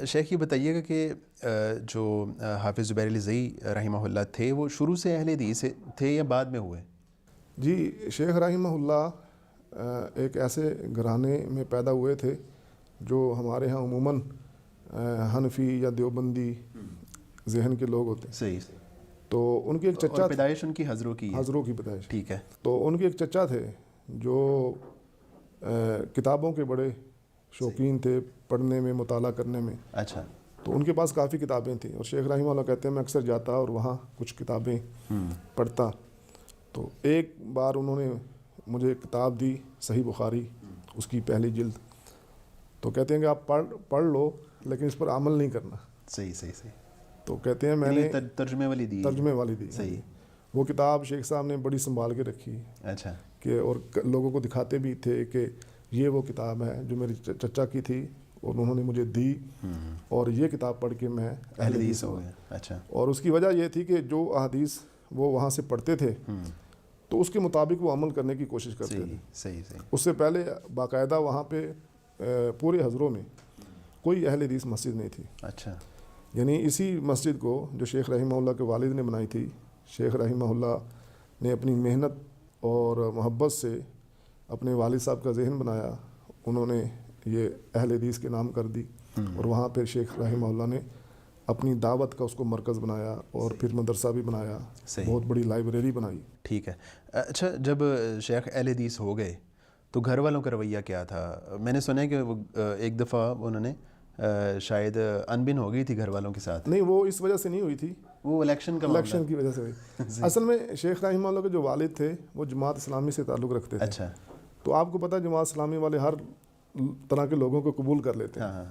شیخ یہ بتائیے گا کہ جو حافظ زبیر علی زئی رحمہ اللہ تھے وہ شروع سے اہل حدیث تھے یا بعد میں ہوئے؟ جی شیخ رحمہ اللہ ایک ایسے گھرانے میں پیدا ہوئے تھے جو ہمارے ہاں عموماً حنفی یا دیوبندی ذہن کے لوگ ہوتے ہیں. صحیح. تو ان کی ایک چچا اور پیدائش ان کی حضروں کی ہے. حضروں کی پیدائش. ٹھیک ہے. تو ان کے ایک چچا تھے جو کتابوں کے بڑے شوقین تھے، پڑھنے میں، مطالعہ کرنے میں. اچھا. تو ان کے پاس کافی کتابیں تھیں اور شیخ رحمہ اللہ کہتے ہیں میں اکثر جاتا اور وہاں کچھ کتابیں پڑھتا. تو ایک بار انہوں نے مجھے کتاب دی صحیح بخاری، اس کی پہلی جلد. تو کہتے ہیں کہ آپ پڑھ لو لیکن اس پر عمل نہیں کرنا. صحیح. تو کہتے ہیں میں نے ترجمے والی دی. صحیح. وہ کتاب شیخ صاحب نے بڑی سنبھال کے رکھی. اچھا. کہ اور لوگوں کو دکھاتے بھی تھے کہ یہ وہ کتاب ہے جو میری چچا کی تھی اور انہوں نے مجھے دی، اور یہ کتاب پڑھ کے میں اہل حدیث ہو گیا. اچھا. اور اس کی وجہ یہ تھی کہ جو احادیث وہ وہاں سے پڑھتے تھے تو اس کے مطابق وہ عمل کرنے کی کوشش کرتے تھے. صحیح. اس سے پہلے باقاعدہ وہاں پہ پورے حضروں میں کوئی اہل حدیث مسجد نہیں تھی. اچھا. یعنی اسی مسجد کو جو شیخ رحمہ اللہ کے والد نے بنائی تھی، شیخ رحمہ اللہ نے اپنی محنت اور محبت سے اپنے والد صاحب کا ذہن بنایا. انہوں نے یہ اہل حدیث کے نام کر دی اور وہاں پہ شیخ رحمہ اللہ نے اپنی دعوت کا اس کو مرکز بنایا اور پھر مدرسہ بھی بنایا. بہت بڑی لائبریری بنائی. ٹھیک ہے. اچھا، جب شیخ اہل حدیث ہو گئے تو گھر والوں کا رویہ کیا تھا؟ میں نے سنا ہے کہ وہ ایک دفعہ انہوں نے شاید انبن ہو گئی تھی گھر والوں کے ساتھ. نہیں، وہ اس وجہ سے نہیں ہوئی تھی، وہ الیکشن کی وجہ سے ہوئی. اصل میں شیخ رحمہ اللہ کے جو والد تھے وہ جماعت اسلامی سے تعلق رکھتے تھے. اچھا. تو آپ کو پتہ ہے جماعت اسلامی والے ہر طرح کے لوگوں کو قبول کر لیتے ہیں.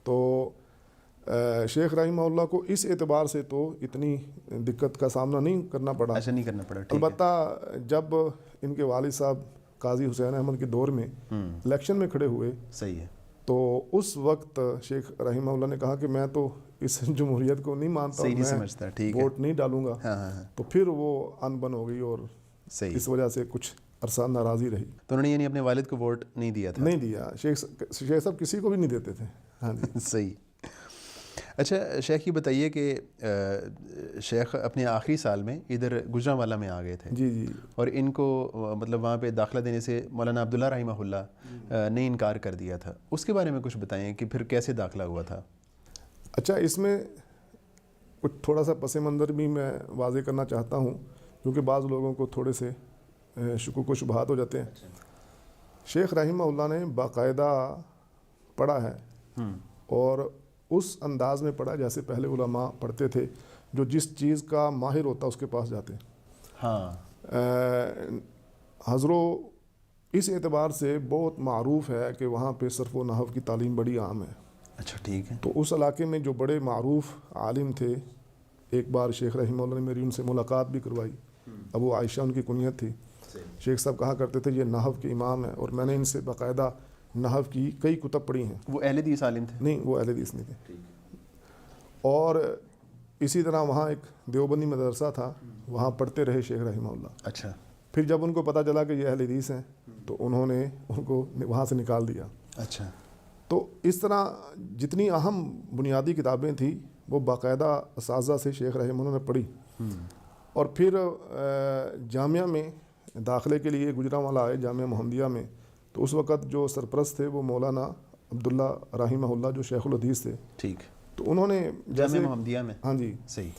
تو شیخ رحمہ اللہ کو اس اعتبار سے تو اتنی دقت کا سامنا نہیں کرنا پڑا. نہیں کرنا پڑا. البتہ جب ان کے والد صاحب قاضی حسین احمد کے دور میں الیکشن میں کھڑے ہوئے، صحیح ہے، تو اس وقت شیخ رحمہ اللہ نے کہا کہ میں تو اس جمہوریت کو نہیں مانتا، میں ووٹ نہیں ڈالوں گا. تو پھر وہ ان بن ہو گئی اور اس وجہ سے کچھ عرصہ ناراضی رہی. تو انہوں نے یعنی اپنے والد کو ووٹ نہیں دیا تھا؟ نہیں دیا. شیخ صاحب کسی کو بھی نہیں دیتے تھے. ہاں جی. صحیح. اچھا شیخ، یہ بتائیے کہ شیخ اپنے آخری سال میں ادھر گجرانوالہ میں آ گئے تھے. جی. اور ان کو مطلب وہاں پہ داخلہ دینے سے مولانا عبداللہ رحمہ اللہ نے انکار کر دیا تھا. اس کے بارے میں کچھ بتائیں کہ پھر کیسے داخلہ ہوا تھا؟ اچھا، اس میں کچھ تھوڑا سا پس منظر بھی میں واضح کرنا چاہتا ہوں کیونکہ بعض لوگوں کو تھوڑے سے شکوک و شبہات ہو جاتے ہیں. شیخ رحمہ اللہ نے باقاعدہ پڑھا ہے اور اس انداز میں پڑھا جیسے پہلے علماء پڑھتے تھے، جو جس چیز کا ماہر ہوتا اس کے پاس جاتے. حضروں اس اعتبار سے بہت معروف ہے کہ وہاں پہ صرف و نحو کی تعلیم بڑی عام ہے. اچھا، ٹھیک ہے. تو اس علاقے میں جو بڑے معروف عالم تھے، ایک بار شیخ رحمہ اللہ نے میری ان سے ملاقات بھی کروائی. ابو عائشہ ان کی کنیت تھی. شیخ صاحب کہا کرتے تھے یہ نحو کے امام ہیں، اور میں نے ان سے باقاعدہ نحو کی کئی کتب پڑھی ہیں. وہ اہل حدیث عالم تھے؟ نہیں، وہ اہل حدیث نہیں تھے. اور اسی طرح وہاں ایک دیوبندی مدرسہ تھا، وہاں پڑھتے رہے شیخ رحمہ اللہ. اچھا. پھر جب ان کو پتہ چلا کہ یہ اہل حدیث ہیں تو انہوں نے ان کو وہاں سے نکال دیا. اچھا. تو اس طرح جتنی اہم بنیادی کتابیں تھیں وہ باقاعدہ اساتذہ سے شیخ رحمہ اللہ نے پڑھی. اور پھر جامعہ میں داخلے کے لیے گجرانوالہ آئے، جامعہ محمدیہ میں. تو اس وقت جو سرپرست تھے وہ مولانا عبداللہ رحمہ اللہ جو شیخ الحدیث تھے. ٹھیک. تو انہوں نے جامعہ محمدیہ میں، ہاں جی، صحیح،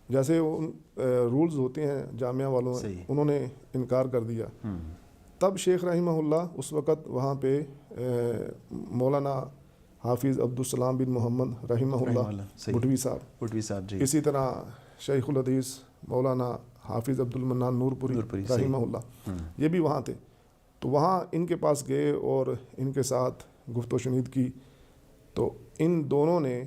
جیسے رولز ہوتے ہیں جامعہ والوں میں، انہوں نے انکار کر دیا. تب شیخ رحمہ اللہ اس وقت وہاں پہ مولانا حافظ عبدالسلام بن محمد رحمہ اللہ بٹوی صاحب، جی، اسی طرح شیخ الحدیث مولانا حافظ عبدالمنان نور پوری رحمہ اللہ، یہ بھی وہاں تھے. تو وہاں ان کے پاس گئے اور ان کے ساتھ گفت و شنید کی. تو ان دونوں نے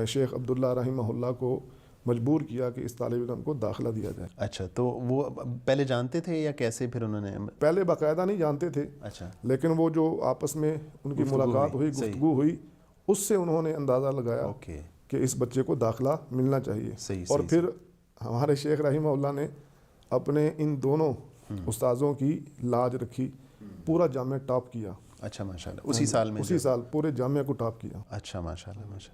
شیخ عبداللہ رحمہ اللہ کو مجبور کیا کہ اس طالب علم کو داخلہ دیا جائے. اچھا. تو وہ پہلے جانتے تھے یا کیسے پھر انہوں نے؟ پہلے باقاعدہ نہیں جانتے تھے. اچھا. لیکن وہ جو آپس میں ان کی ملاقات ہوئی، گفتگو ہوئی، اس سے انہوں نے اندازہ لگایا کہ اس بچے کو داخلہ ملنا چاہیے. اور پھر ہمارے شیخ رحمہ اللہ نے اپنے ان دونوں استاذوں کی لاج رکھی، پورا جامعہ ٹاپ کیا. اچھا ماشاء اللہ، اسی سال میں اسی سال پورے جامعہ کو ٹاپ کیا. اچھا ماشاء اللہ ماشاء اللہ.